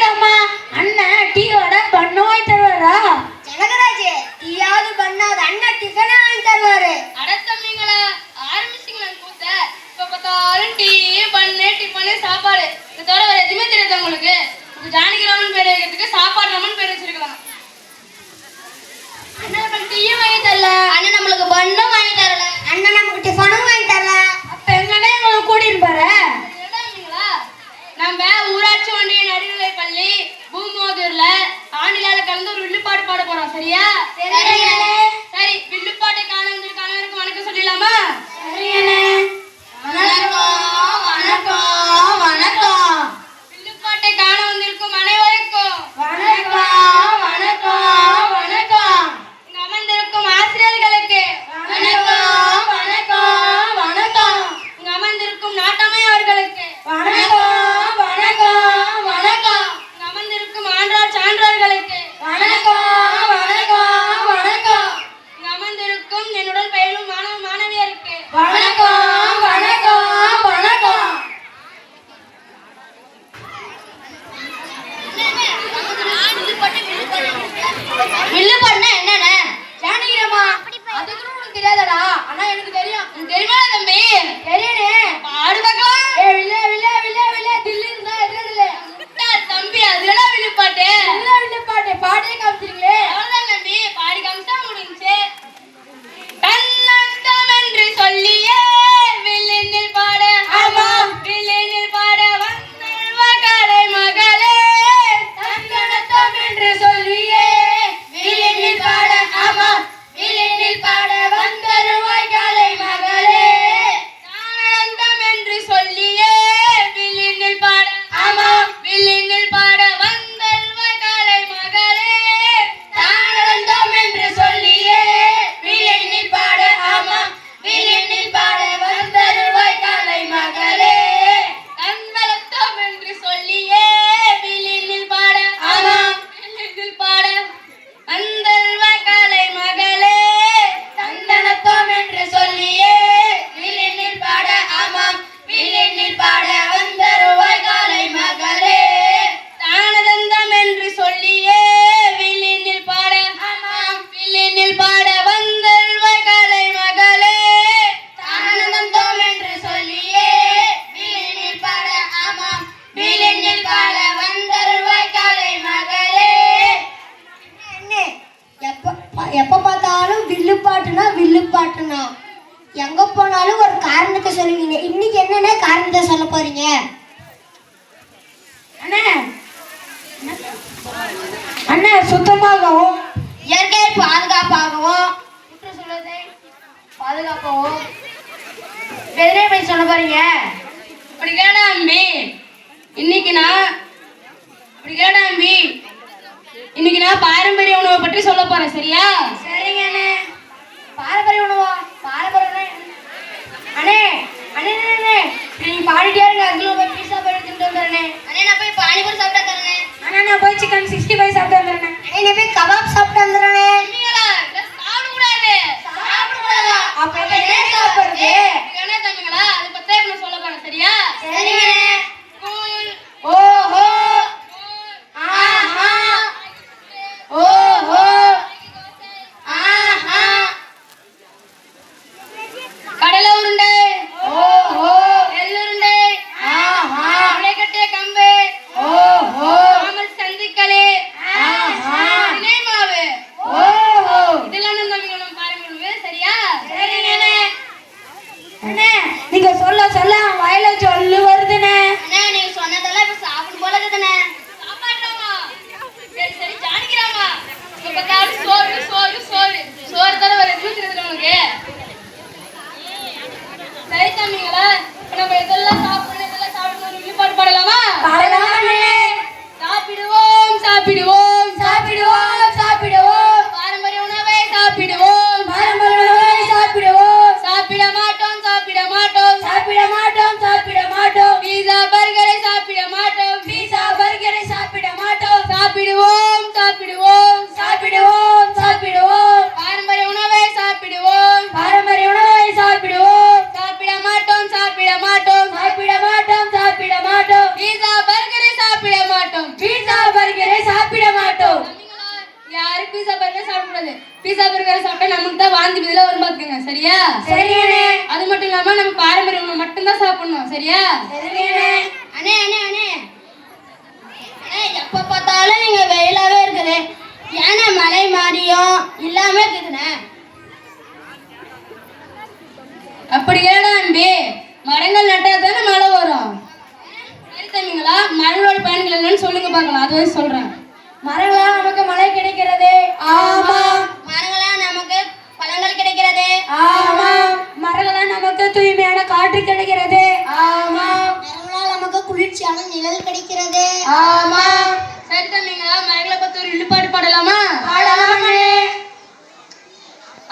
ஜானகிராமா அண்ணன் டீயோட பண்ணு வாங்கி தருவாரா? ஜனகராஜ் டீயாவது பண்ணாது அண்ணன் டிஃபனே வாங்கி தருவாரு. அடத்தம்பிங்களா ஆரம்பிச்சிங்களா கூத்த? இப்ப பார்த்தாலும் டீ பண்ணு டிஃபனு சாப்பாடு இதோட வேற எதுவுமே தெரியாது உங்களுக்கு. ஜானகிராமன் பேர் வைக்கிறதுக்கு சாப்பாடு ராமன் பேர் வச்சிருக்கலாம். அண்ணன் நமக்கு டீயும் வாங்கி தரல, அண்ணன் நம்மளுக்கு பண்ணும் வாங்கி தரல, அண்ணன் நமக்கு டிஃபனும் வாங்கி தரல. அப்ப எங்கனே எங்களை கூட்டிட்டு பாரு. நம்ம ஊராட்சி ஒன்றிய நடுநிலை பள்ளி பூமோதூர்ல ஆண்டிலால கலந்து ஒரு வில்லுப்பாட்டு பாட போறோம். சரியா? சரி, வில்லுப்பாட்டை காண வந்திருக்கானவருக்கு வணக்கம் சொல்லிடலாமா? வணக்கம் வணக்கம் வணக்கம். வில்லுப்பாட்டை காண வந்திருக்கும் அனைவருக்கும் வணக்கம் வணக்கம் வணக்கம். இங்க அமர்ந்திருக்கும் ஆசிரியர்களுக்கு வணக்கம் வணக்கம் வணக்கம். இங்க அமர்ந்திருக்கும் நாட்டமை அவர்களுக்கு வணக்கம் வணக்கம் வணக்கம். இங்க அமர்ந்திருக்கும் ஆன்றார் சான்றோர்களுக்கு வணக்கம் வணக்கம் வணக்கம். இங்க அமர்ந்திருக்கும் என்னுடன் பயிலும் மாணவ மாணவியருக்கு வணக்கம் வணக்கம் வணக்கம். வில்லு பண்ண என்னென்ன ஜானகிராமா? அதுக்கு உனக்கு தெரியாதடா? ஆனா எனக்கு தெரியும். தெரியுமா தம்பி? தெரியுனே. பாடு பார்க்கலாம். ஏ வில்ல வில்ல வில்ல வில்ல தில்லி இருந்தா எதுல தம்பி அதுலடா வில்லுப்பாட்டு. வில்ல பாட்டு பாடியே காமிச்சிருங்களே. அவ்வளவுதான் தம்பி, பாடி காமிச்சா முடிஞ்சு. தன்னந்தம் என்று சொல்லியே வில்லினில் பாட, ஆமா வில்லினில் பாட வந்தல்வ கலை மகளே. தன்னடத்தம் என்று சொல்லியே வில்லினில் பாட, ஆமா வில்லினில் பாட வந்தருவாய் காலை மகளே. தானந்தம் என்று சொல்லியே வில்லினில் பாட, ஆமா வில்லினில் பாட வந்தல்வ கலை மகளே. தானடந்தம் என்று சொல்லியே வில்லினில் பாட, ஆமா வில்லினில் பாட வந்தருவாய் காலை மகளே. தன்வலத்தம் என்று சொல்லியே வில்லினில் பாட, ஆமா வில்லினில் பாட வந்தல்வ கலை மகளே. தந்தனத்தம் என்று சொல்லியே வில்லினில் பாட, ஆமாம் வில்லினில் பாட வந்தருவாய் காலை மகளே. தானதந்தம் என்று சொல்லியே வில்லினில் பாட, ஆமாம் வில்லினில் பாட வந்தல்வ கலை மகளே. தானந்தம் என்று சொல்லியே வில்லினில் பாட, ஆமாம் வில்லினில் பாட வந்தருவாய் காலை மகளே. எப்ப பார்த்தாலும் வில்லு பாட்டுனா வில்லு பாட்டுனா எங்க போனாலும் ஒரு காரணத்தை சொல்லுவீங்க. இன்னைக்கு என்னென்ன காரணத்தை சொல்ல போறீங்க? அண்ணே அண்ணே சுத்தமாகவும் இயற்கை பாதுகாப்பாகவும் சுற்றுச்சூழலை பாதுகாப்பாகவும் எதிரே போய் சொல்ல போறீங்க. அப்படி கேடா அம்பி, இன்னைக்கு நான் பாரம்பரிய உணவை பற்றி சொல்ல போறேன். சரியா? சரிங்க அண்ணே. பாரம்பரிய உணவா? பாரம்பரிய அண்ணே அண்ணே அண்ணே நீங்க பாடிட்டே இருங்க. அதுக்குள்ள போய் பீஸா போய் எடுத்துட்டு வந்துடுறேன். அண்ணே நான் போய் பானிபூரி சாப்பிட்டு தரேன். அண்ணா நான் போய் சிக்கன் 65 சாப்பிட்டு வந்துடுறேன். அண்ணே நான் போய் கபாப் சாப்பிட்டு வந்துடுறேன். தம்பிங்களா, இதெல்லாம் சாப்பிடக்கூடாது. சாப்பிடுறதா? அப்ப என்ன சாப்பிடுறது? என்ன தம்பிங்களா, அதை பத்தி இப்ப நான் சொல்ல போறேன். சரியா? சரிங்க அண்ணே. கூழ், ஓஹோ ஆஹா ஓஹோ ஆஹா கடலை உருண்டை, ஓஹோ எள்ளுருண்டை, ஆஹா முளைக்கட்டிய கம்பு, ஓஹோ மாமல் சந்திக்களி, ஆஹா தினை மாவு, ஓஹோ இதெல்லாம் தான் தம்பிங்க நம்ம பாரம்பரிய. சரியா? சரிங்க அண்ணே. அண்ணே நீங்க சொல்ல சொல்ல அவன் வாயில சொல்லு வருதுண்ணே. அண்ணே நீங்க சொன்னதெல்லாம் இப்ப சாப்பிடும் போல இருக்குதுண்ணே. சாப்பாடுறாமா? சரி சரி, ஜானகிராமா, இப்ப பார்த்தாலும் சோறு சோறு சோறு சோறு தர வேற எதுவும் தெரியுது உனக்கு? சரி தம்பிங்களா, இப்ப நம்ம இதெல்லாம் சாப்பிடணும் விழிப்பாடு பாடலாமா? பாடலாம் அண்ணே. சாப்பிடுவோம் சாப்பிடுவோம் சாப்பிடுவோம் சாப்பிடுவோம் பாரம்பரிய உணவை சாப்பிடுவோம். பாரம்பரிய உணவை சாப்பிடுவோம். சாப்பிட மாட்டோம் சாப்பிட மாட்டோம் சாப்பிட மாட்டோம் சாப்பிட மாட்டோம். பீஸா பர்கரை சாப்பிட மாட்டோம். பீஸா பர்கரை சாப்பிட மாட்டோம். சாப்பிடுவோம் சாப்பிடுவோம் சாப்பிடுவோம் சாப்பிடுவோம். பாரம்பரிய உணவை சாப்பிடுவோம். பாரம்பரிய உணவை சாப்பிடுவோம். சாப்பிட மாட்டோம் சாப்பிட மாட்டோம் சாப்பிட மாட்டோம் சாப்பிட மாட்டோம். பீஸா பர்கரை சாப்பிட மாட்டோம். பீஸா பீஸா பர்கர் சாப்பிட்டா நமக்கு தான் வாந்தி பதிலா வரும் பாத்துக்கங்க. சரியா? சரிங்கண்ணே. அது மட்டும் இல்லாம நம்ம பாரம்பரிய உணவு மட்டும்தான் சாப்பிடணும். சரியா? சரிங்கண்ணே. அண்ணே அண்ணே அண்ணே அண்ணே எப்ப பார்த்தாலும் நீங்க வெயிலாவே இருக்குது. ஏன்னா மழை மாறியும் இல்லாம இருக்குதுண்ணே. அப்படி ஏடா அம்பி, மரங்கள் நட்டா தானே மழை வரும். சரி தம்பிங்களா, மரங்களோட பயன்கள் என்னன்னு சொல்லுங்க பார்க்கலாம். அது வந்து சொல்றேன். மரங்களால் நமக்கு மழை கிடைக்கிறது. ஆமா. மரங்களால் நமக்கு பழங்கள் கிடைக்கிறது. ஆமா. மரங்களால் நமக்கு தூய்மையான காற்று கிடைக்கிறது. ஆமா. மரங்களால் நமக்கு குளிர்ச்சியான நிழல் கிடைக்கிறது. ஆமா. சரி தம்பிங்களா, மரங்களை பத்தி ஒரு இழுப்பாட்டு பாடலாமா? பாடலாமே.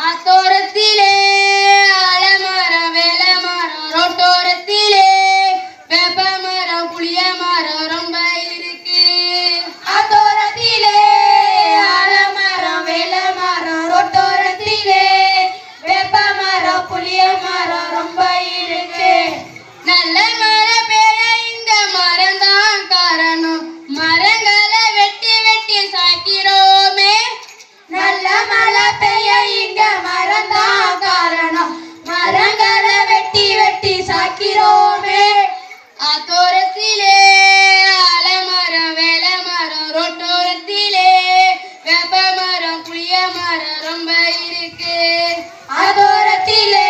அத்தோரத்திலே ஆலமரம் வேலமரம் ரோட்டோரத்திலே வேப்ப மரம் புளிய மரம் ரொம்ப இருக்கு. அத்தோரத்திலே ஆலமரம் வேலமரம் ரோட்டோரத்திலே வேப்ப மரம் புளிய மரம் ரொம்ப இருக்கு. நல்ல மழை பெய்ய இந்த மரம் தான் காரணம். மரங்களை வெட்டி வெட்டி சாக்கிறோமே. நல்ல மழை பெய்ய இங்க மரம் தான் காரணம். மரங்களை வெட்டி வெட்டி சாக்கிறோமே. ஆத்தோரத்திலே ஆலமரம் வேலமரம் ரோட்டோரத்திலே வேப்ப மரம் புளிய மரம் ரொம்ப இருக்கு. அதோரத்திலே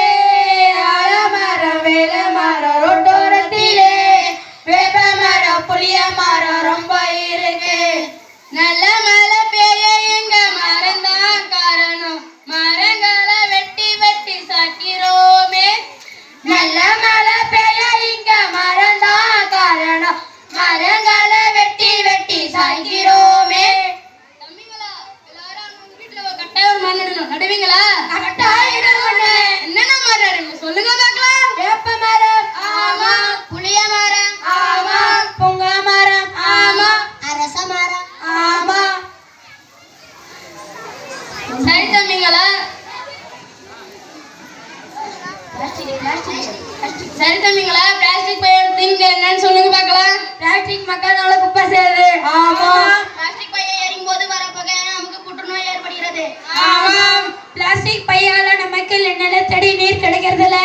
ஆலமரம் வேலமரம் ரோட்டோரத்திலே வேப்ப மரம் புளிய மரம் ரொம்ப இருக்கு. நல்ல மழை பெய்ய எங்க மரம் தான் காரணம். மரங்களை வெட்டி வெட்டி சாக்கிறோமே. நல்ல மழை பெய்ய இங்க மரம் தான் காரணம். மரங்களை வெட்டி வெட்டி சாய்க்கிறோமே. தம்பிங்களா, எல்லாரும் அவங்க வீட்டுல ஒரு கட்டாய ஒரு மரம் நடணும். நடுவீங்களா? கட்டாயிரம் என்னென்ன மரம் நடுவீங்க? சொல்லுங்க பார்க்கலாம். வேப்ப மரம். ஆமா. புளிய மரம். ஆமா. புங்க மரம். ஆமா. அரச மரம். ஆமா. சரி தம்பிங்களா, சரி தம்பிங்களா, பிளாஸ்டிக் பையோட திங்க என்னன்னு சொல்லுங்க பார்க்கலாம். பிளாஸ்டிக் மக்கள் குப்பை சேருது. ஆமா. பிளாஸ்டிக் பையை எரியும்போது வர புகையால நமக்கு புற்றுநோய் ஏற்படுகிறது. ஆமா. பிளாஸ்டிக் பையால நமக்கு நிலத்தடி நீர் கிடைக்கிறதுல.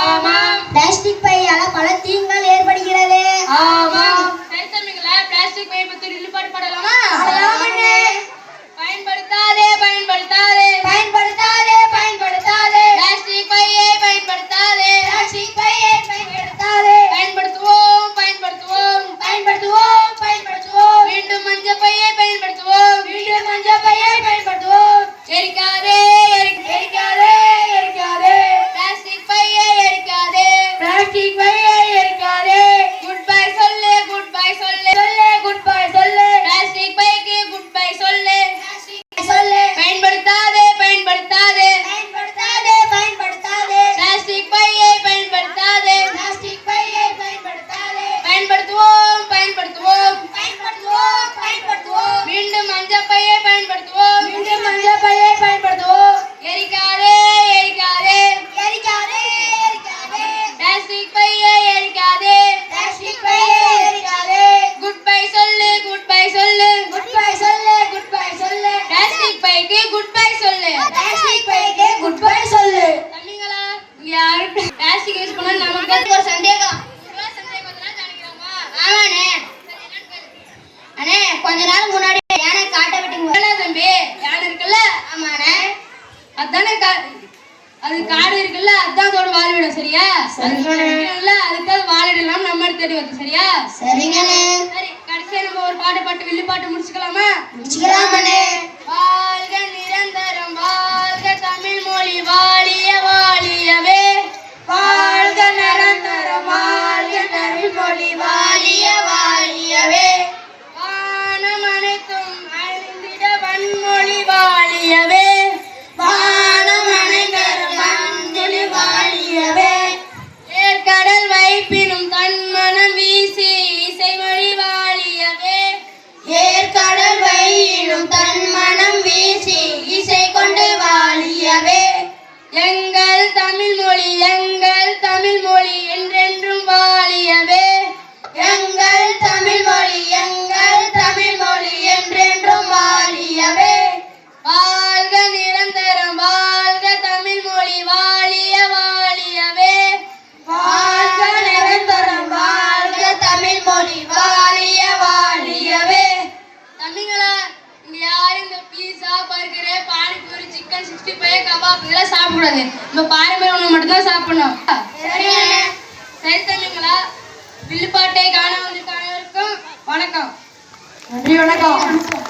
ஆமா. பிளாஸ்டிக் பையால பல தீங்குகள் ஏற்படுகிறது. ஆமா. சரி தம்பிங்களா, பிளாஸ்டிக் பையை பத்தி இழுப்பாட்டு பாடலாமா? பாடலாமண்ணே. பயன்படுத்தாதே பயன்படுத்தாதே பயன்படுத்தாதே பயன்படுத்தாதே. பிளாஸ்டிக் பையை பயன்படுத்தாதே. பிளாஸ்டிக் பையை பயன்படுத்தாதே. பயன்படுத்துவோம் பயன்படுத்துவோம். பயன்படுத்துவோம் பயன்படுத்துவோம். மீண்டும் மஞ்சள் பையை பயன்படுத்துவோம். வீட்டு மஞ்சள் பையை பயன்படுத்துவோம். எரிக்காதே எரிக்காதே எரிக்காதே. பிளாஸ்டிக் பையை எரிக்காதே. பிளாஸ்டிக் பையை எரிக்காதே. குட் பை சொல்லு குட் பை சொல்லு. சொல்லு குட் பை சொல்லு. பிளாஸ்டிக் பைக்கு குட் பை சொல்லு. சொல்லு. பயன்படுத்தாதே பயன்படுத்தாதே. பயன்படுத்தாதே பயன்படுத்தாதே. பிளாஸ்டிக் பையை பயன்படுத்தாதே. பிளாஸ்டிக் பையை பயன்படுத்தாதே. பயன்படுத்துவோம் பயன்படுத்துவோம். பயன்படுத்துவோம் பயன்படுத்துவோம். மீண்டும் மஞ்சள் பையை பயன்படுத்துவோம். மீண்டும் மஞ்சள் பையை பயன்படுத்துவோம். எரிக்காதே எரிக்காதே. எரிக்காதே எரிக்காதே. பிளாஸ்டிக் பையை எரிக்காதே. பிளாஸ்டிக் பையை எரிக்காதே. குட் பை சொல்லு குட் பை சொல்லு. குட் பை சொல்லு குட் பை சொல்லு. பிளாஸ்டிக் பைக்கு குட் பை சொல்லு. பிளாஸ்டிக் பைக்கு குட் பை சொல்லு. தம்பிங்களா, இங்க யாரும் பிளாஸ்டிக் யூஸ் பண்ணா நமக்கு ஒரு சந்தேகம். ஆமாண்ணே. அண்ணே கொஞ்ச நாள் முன்னாடி யானை காட்டை விட்டுங்க. என்ன தம்பி, யானை இருக்குல்ல? ஆமாண்ணே. அதானே அது காடு இருக்குல்ல, அதான் அதோட வாழ்விடம். சரியா? இல்ல அதுக்காக வாழிடலாம் நம்ம தேடி வருது. சரியா? சரிங்கண்ணே. சரி, கடைசியா நம்ம ஒரு பாட்டு பாட்டு வில்லு பாட்டு முடிச்சுக்கலாமா? முடிச்சுக்கலாமண்ணே. வாழ்க நிரந்தரம் வாழ்க தமிழ் மொழி வாழிய வாழியவே. வாழ்க நிரந்தரம் வாழ்க தமிழ் மொழி வாழிய வாழியவே. வானம் அனைத்தும் அழிந்திட வன்மொழி வாழியவே. வானம் அனைத்தரும் வன்மொழி வாழியவே. ஏற்கடல் வைப்பினும் தன்மனம் வீசி இசைமொழி வாழியவே. ஏற்கடல் வையினும் இதெல்லாம் சாப்பிடக்கூடாது. நம்ம பாரம்பரிய உணவு மட்டும்தான் சாப்பிடணும். சரி தம்பிங்களா, வில்லுப்பாட்டை காண வந்திருக்க அனைவருக்கும் வணக்கம். நன்றி, வணக்கம்.